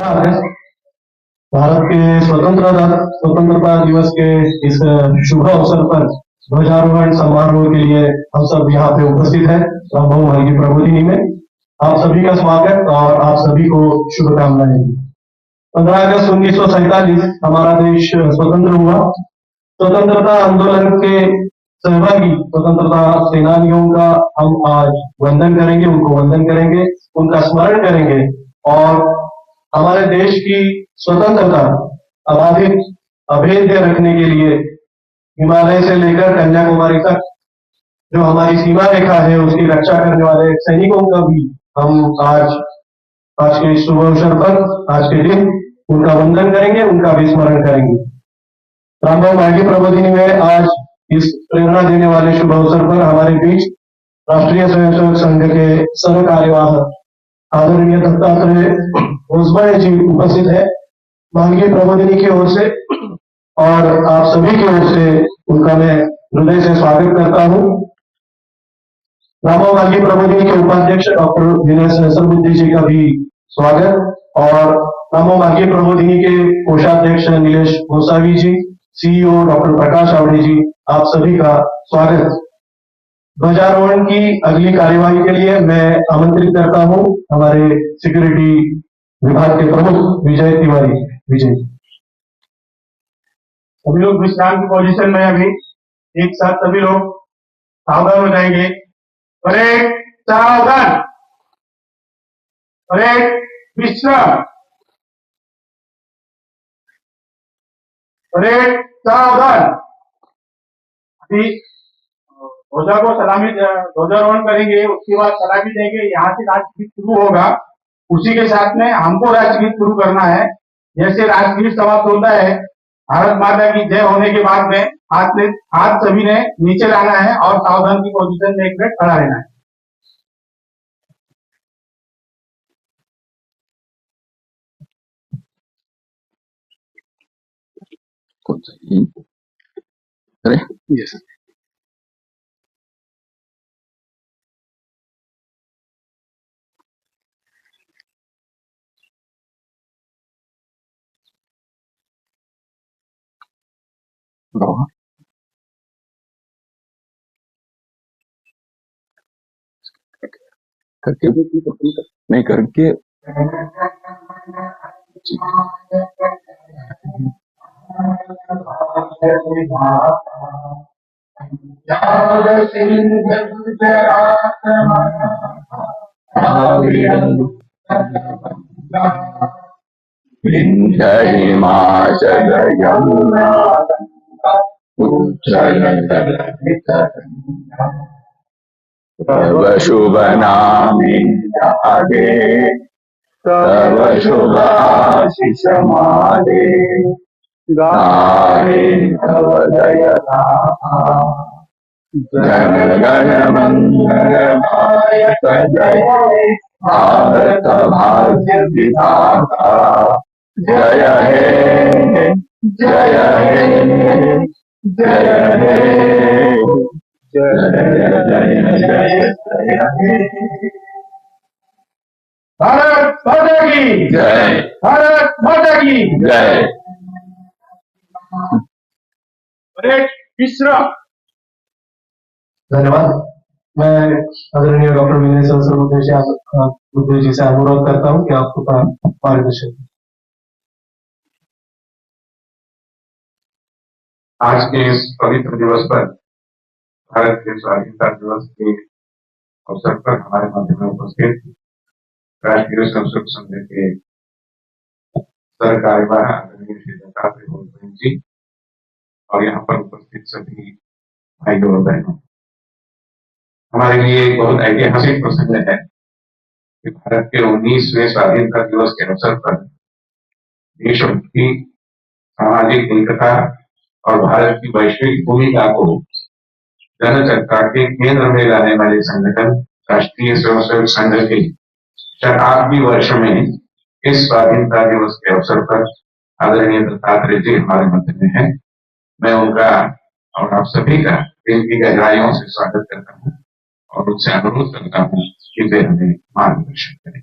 भारत के स्वतंत्रता दिवस के इस शुभ अवसर पर ध्वजारोहण समारोह के लिए हम सब यहाँ पे उपस्थित हैं रामभवन हॉल की प्रबोधिनी में। आप सभी का स्वागत और आप सभी को शुभकामनाएं। 15 अगस्त 1947 हमारा देश स्वतंत्र हुआ। स्वतंत्रता आंदोलन के सहभागी स्वतंत्रता सेनानियों का हम आज वंदन करेंगे, उनको वंदन करेंगे, उनका स्मरण करेंगे और हमारे देश की स्वतंत्रता अबाधित अभेद्य रखने के लिए हिमालय से लेकर कन्याकुमारी तक जो हमारी सीमा रेखा है उसकी रक्षा करने वाले सैनिकों का भी हम आज के शुभ अवसर पर आज के दिन उनका वंदन करेंगे, उनका भी स्मरण करेंगे। रामभवन हॉल की प्रबोधिनी में आज इस प्रेरणा देने वाले शुभ अवसर पर हमारे बीच राष्ट्रीय स्वयंसेवक संघ के सर्व कार्यवाहक आदरणीय दत्तात्रेय भोसबड़े जी उपस्थित है। माननीय प्रबोधिनी की ओर से और आप सभी की ओर से उनका मैं हृदय से स्वागत करता हूँ। रामभवन हॉल की प्रबोधिनी के उपाध्यक्ष डॉक्टर विनय सहस्रबुद्धे जी का भी स्वागत और रामभवन हॉल की प्रबोधिनी के कोषाध्यक्ष नीलेश गोसावी जी, सीईओ डॉक्टर प्रकाश आवड़े जी, आप सभी का स्वागत। ध्वजारोहण की अगली कार्यवाही के लिए मैं आमंत्रित करता हूं हमारे सिक्योरिटी विभाग के प्रमुख विजय तिवारी। विजय, सभी लोग विश्राम की पोजीशन में अभी एक साथ सभी लोग सावधान हो जाएंगे। परेड सावधान, परेड विश्राम, परेड सावधान। अभी ध्वजा को सलामी ध्वजारोहण करेंगे, उसके बाद सलामी देंगे, यहाँ से राष्ट्रगीत शुरू होगा। उसी के साथ में हमको राष्ट्रगीत शुरू करना है। जैसे राष्ट्रगीत समाप्त होता है, भारत माता की जय होने के बाद में हाथ सभी ने नीचे लाना है और सावधान की पोजीशन में एक मिनट खड़ा रहना है। यस करके नहीं करके हिमाचल यमुना तव शुभ नामे आगे तव शुभ आशीष माले गाहे तव जय जन गण मंगल नायक जय भारत भाग्य विधाता जय हे जय हे जय हे भारत माता की जय, भारत माता की जय। परेड विश्राम। धन्यवाद। मैं आदरणीय डॉक्टर विनय सहस्रबुद्धे जी से अनुरोध करता हूं कि आपको मार्गदर्शन। आज के इस पवित्र दिवस पर भारत के स्वाधीनता दिवस के अवसर पर हमारे मध्य में उपस्थित राष्ट्रीय स्वयंसेवक संघ के सर कार्यवाहक आदरणीय श्री दत्तात्रेय भोसबड़े जी और यहाँ पर उपस्थित सभी भाइयों और बहनों, हमारे लिए एक बहुत ऐतिहासिक प्रसंग है कि भारत के 19वें स्वाधीनता दिवस के अवसर पर देशभक्ति, सामाजिक एकता और भारत की वैश्विक भूमिका को जनचर्चा के केंद्र में लाने वाले संगठन राष्ट्रीय स्वयंसेवक संघ के शताब्दी वर्ष में इस स्वाधीनता दिवस के अवसर पर आदरणीय दत्तात्रेय जी हमारे मध्य में हैं। मैं उनका और आप सभी का दिल की गहराइयों से स्वागत करता हूँ और उनसे अनुरोध करता हूँ कि वे हमें मार्गदर्शन करें।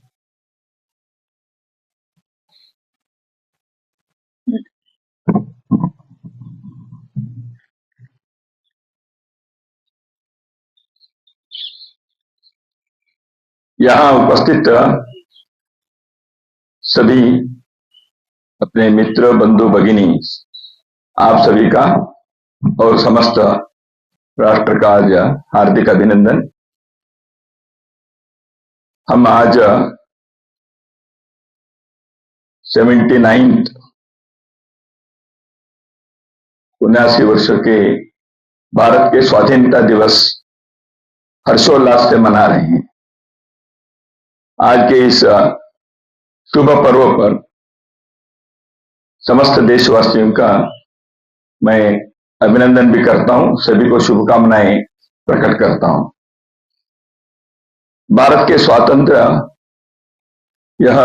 यहां उपस्थित सभी अपने मित्र, बंधु, भगिनी, आप सभी का और समस्त राष्ट्र का आज हार्दिक अभिनंदन। हम आज 79 79 वर्ष के भारत के स्वाधीनता दिवस हर्षोल्लास से मना रहे हैं। आज के इस शुभ पर्व पर समस्त देशवासियों का मैं अभिनंदन भी करता हूं, सभी को शुभकामनाएं प्रकट करता हूं। भारत के स्वातंत्र्य यह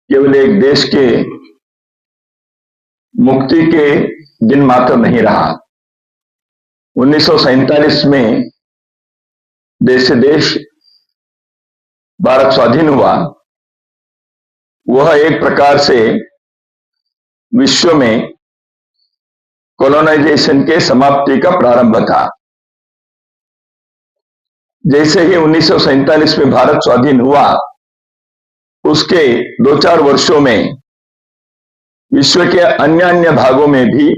केवल एक देश के मुक्ति के दिन मात्र नहीं रहा। 1947 में देश से देश भारत स्वाधीन हुआ, वह एक प्रकार से विश्व में कॉलोनाइजेशन के समाप्ति का प्रारंभ था। जैसे ही 1947 में भारत स्वाधीन हुआ, उसके 2-4 वर्षों में विश्व के अन्य भागों में भी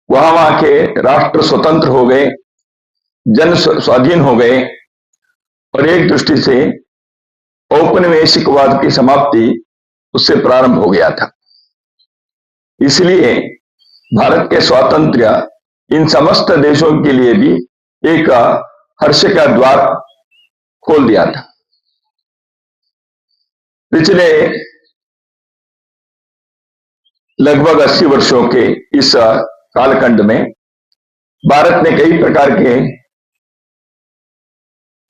वहां के राष्ट्र स्वतंत्र हो गए, जन स्वाधीन हो गए और एक दृष्टि से औपनिवेशिकवाद की समाप्ति उससे प्रारंभ हो गया था। इसलिए भारत के स्वातंत्र्य इन समस्त देशों के लिए भी एक हर्ष का द्वार खोल दिया था। पिछले लगभग 80 वर्षों के इस कालखंड में भारत ने कई प्रकार के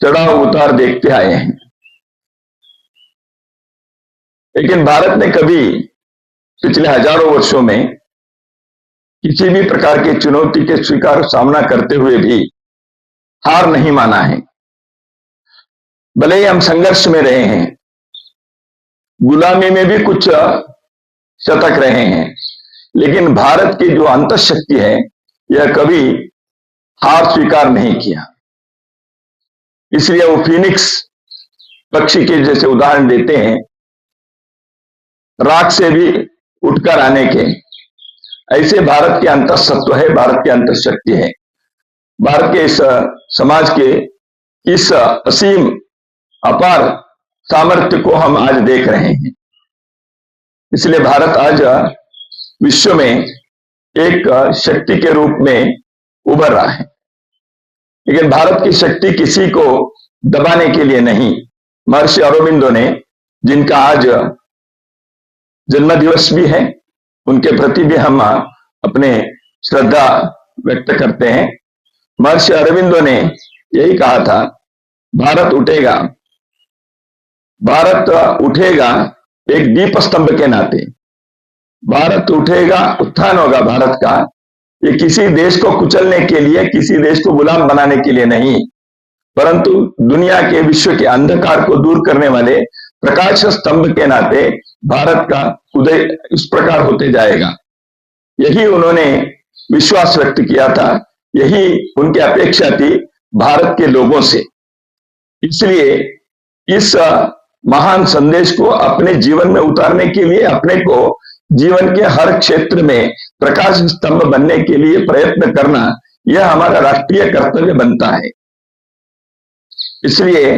चढ़ाव उतार देखते आए हैं, लेकिन भारत ने कभी पिछले हजारों वर्षों में किसी भी प्रकार की चुनौती के स्वीकार सामना करते हुए भी हार नहीं माना है। भले ही हम संघर्ष में रहे हैं, गुलामी में भी कुछ शतक रहे हैं, लेकिन भारत की जो अंतःशक्ति है यह कभी हार स्वीकार नहीं किया। इसलिए वो फीनिक्स पक्षी के जैसे उदाहरण देते हैं, राख से भी उठकर आने के, ऐसे भारत के अंतःसत्व है, भारत की अंतःशक्ति है। भारत के इस समाज के इस असीम अपार सामर्थ्य को हम आज देख रहे हैं। इसलिए भारत आज विश्व में एक शक्ति के रूप में उभर रहा है, लेकिन भारत की शक्ति किसी को दबाने के लिए नहीं। महर्षि अरबिंदो ने, जिनका आज जन्मदिवस भी है, उनके प्रति भी हम अपने श्रद्धा व्यक्त करते हैं। महर्षि अरबिंदो ने यही कहा था, भारत उठेगा, भारत उठेगा एक दीप स्तंभ के नाते। भारत उठेगा, उत्थान होगा भारत का, ये किसी देश को कुचलने के लिए, किसी देश को गुलाम बनाने के लिए नहीं, परंतु दुनिया के, विश्व के अंधकार को दूर करने वाले प्रकाश स्तंभ के नाते भारत का उदय इस प्रकार होते जाएगा। यही उन्होंने विश्वास व्यक्त किया था, यही उनकी अपेक्षा थी भारत के लोगों से। इसलिए इस महान संदेश को अपने जीवन में उतारने के लिए, अपने को जीवन के हर क्षेत्र में प्रकाश स्तंभ बनने के लिए प्रयत्न करना, यह हमारा राष्ट्रीय कर्तव्य बनता है। इसलिए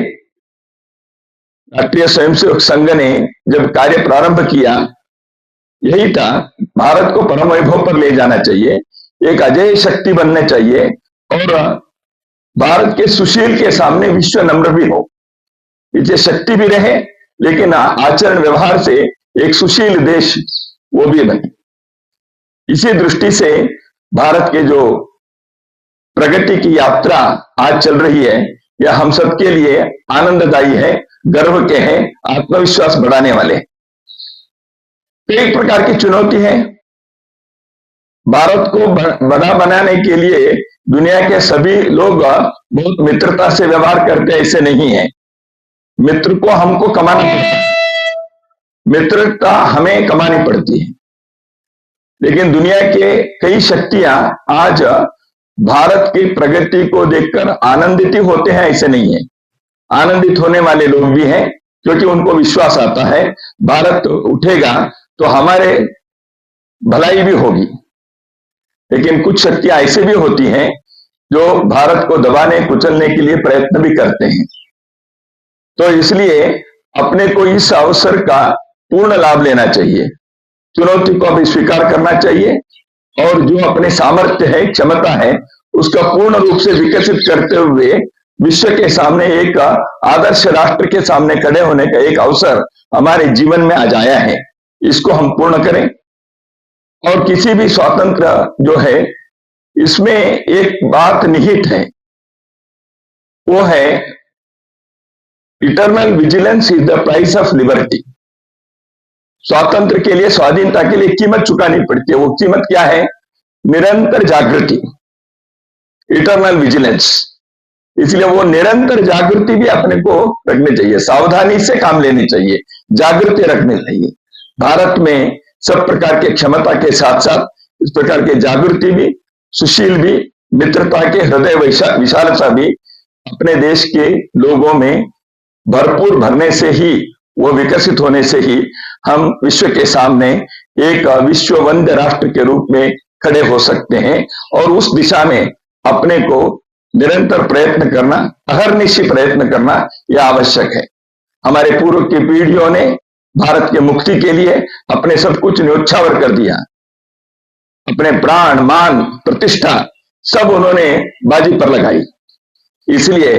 राष्ट्रीय स्वयंसेवक संघ ने जब कार्य प्रारंभ किया, यही था, भारत को परम वैभव पर ले जाना चाहिए, एक अजय शक्ति बनना चाहिए और भारत के सुशील के सामने विश्व नम्र भी हो, इसे शक्ति भी रहे, लेकिन आचरण व्यवहार से एक सुशील देश वो भी बने। इसी दृष्टि से भारत के जो प्रगति की यात्रा आज चल रही है, यह हम सबके लिए आनंददायी है, गर्व के हैं, आत्मविश्वास बढ़ाने वाले। एक प्रकार की चुनौती है, भारत को बड़ा बनाने के लिए दुनिया के सभी लोग बहुत मित्रता से व्यवहार करते, ऐसे नहीं है। मित्र को हमको कमाना पड़ता है, मित्रता हमें कमानी पड़ती है, लेकिन दुनिया के कई शक्तियां आज भारत की प्रगति को देखकर आनंदित ही होते हैं, ऐसे नहीं है। आनंदित होने वाले लोग भी हैं, क्योंकि उनको विश्वास आता है भारत उठेगा तो हमारे भलाई भी होगी। लेकिन कुछ शक्तियां ऐसे भी होती हैं जो भारत को दबाने कुचलने के लिए प्रयत्न भी करते हैं। तो इसलिए अपने को इस अवसर का पूर्ण लाभ लेना चाहिए, चुनौती को भी स्वीकार करना चाहिए और जो अपने सामर्थ्य है, क्षमता है, उसका पूर्ण रूप से विकसित करते हुए विश्व के सामने एक आदर्श राष्ट्र के सामने खड़े होने का एक अवसर हमारे जीवन में आज आया है। इसको हम पूर्ण करें। और किसी भी स्वातंत्र जो है, इसमें एक बात निहित है, वो है eternal vigilance is the price of liberty. स्वातंत्र के लिए, स्वाधीनता के लिए कीमत चुकानी पड़ती है। वो कीमत क्या है? निरंतर जागृति, इटर्नल विजिलेंस। इसलिए वो निरंतर जागृति भी अपने को रखनी चाहिए, सावधानी से काम लेनी चाहिए, जागृति रखनी चाहिए। भारत में सब प्रकार के क्षमता के साथ साथ इस प्रकार के जागृति भी, सुशील भी, मित्रता के हृदय विशालता भी अपने देश के लोगों में भरपूर भरने से ही, वो विकसित होने से ही हम विश्व के सामने एक विश्व वंद्य राष्ट्र के रूप में खड़े हो सकते हैं। और उस दिशा में अपने को निरंतर प्रयत्न करना, अहर्निशी प्रयत्न करना यह आवश्यक है। हमारे पूर्व की पीढ़ियों ने भारत के मुक्ति के लिए अपने सब कुछ न्योछावर कर दिया, अपने प्राण, मान, प्रतिष्ठा सब उन्होंने बाजी पर लगाई। इसलिए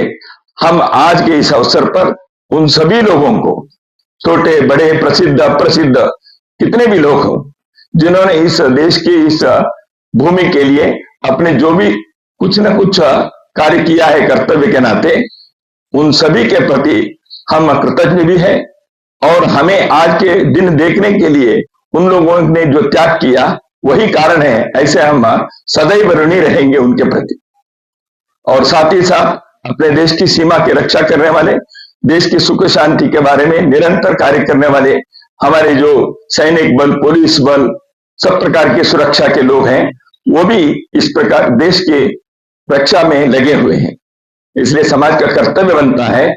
हम आज के इस अवसर पर उन सभी लोगों को, छोटे बड़े, प्रसिद्ध अप्रसिद्ध, कितने भी लोग हो, जिन्होंने इस देश की इस भूमि के लिए अपने जो भी कुछ न कुछ कार्य किया है कर्तव्य के नाते, उन सभी के प्रति हम कृतज्ञ भी हैं। और हमें आज के दिन देखने के लिए उन लोगों ने जो त्याग किया वही कारण है, ऐसे हम सदैव ऋणी रहेंगे उनके प्रति। और साथ ही साथ अपने देश की सीमा की रक्षा करने वाले, देश की सुख शांति के बारे में निरंतर कार्य करने वाले हमारे जो सैनिक बल, पुलिस बल, सब प्रकार के सुरक्षा के लोग हैं, वो भी इस प्रकार देश के रक्षा में लगे हुए हैं। इसलिए समाज का कर्तव्य बनता है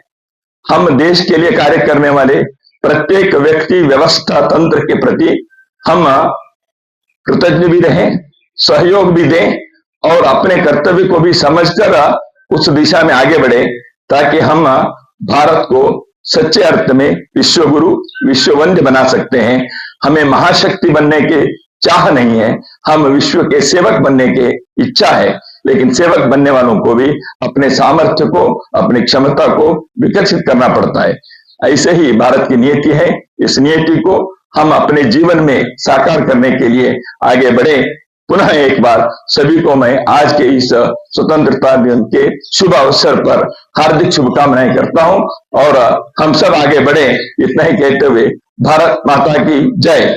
हम देश के लिए कार्य करने वाले प्रत्येक व्यक्ति, व्यवस्था, तंत्र के प्रति हम कृतज्ञ भी रहें, सहयोग भी दें और अपने कर्तव्य को भी समझकर उस दिशा में आगे बढ़े, ताकि हम भारत को सच्चे अर्थ में विश्व गुरु, विश्व वंद्य बना सकते हैं। हमें महाशक्ति बनने के चाह नहीं है, हम विश्व के सेवक बनने के इच्छा है। लेकिन सेवक बनने वालों को भी अपने सामर्थ्य को, अपनी क्षमता को विकसित करना पड़ता है। ऐसे ही भारत की नियति है। इस नियति को हम अपने जीवन में साकार करने के लिए आगे बढ़े। पुनः एक बार सभी को मैं आज के इस स्वतंत्रता दिन के शुभ अवसर पर हार्दिक शुभकामनाएं करता हूं और हम सब आगे बढ़े, इतना ही कहते हुए भारत माता की जय।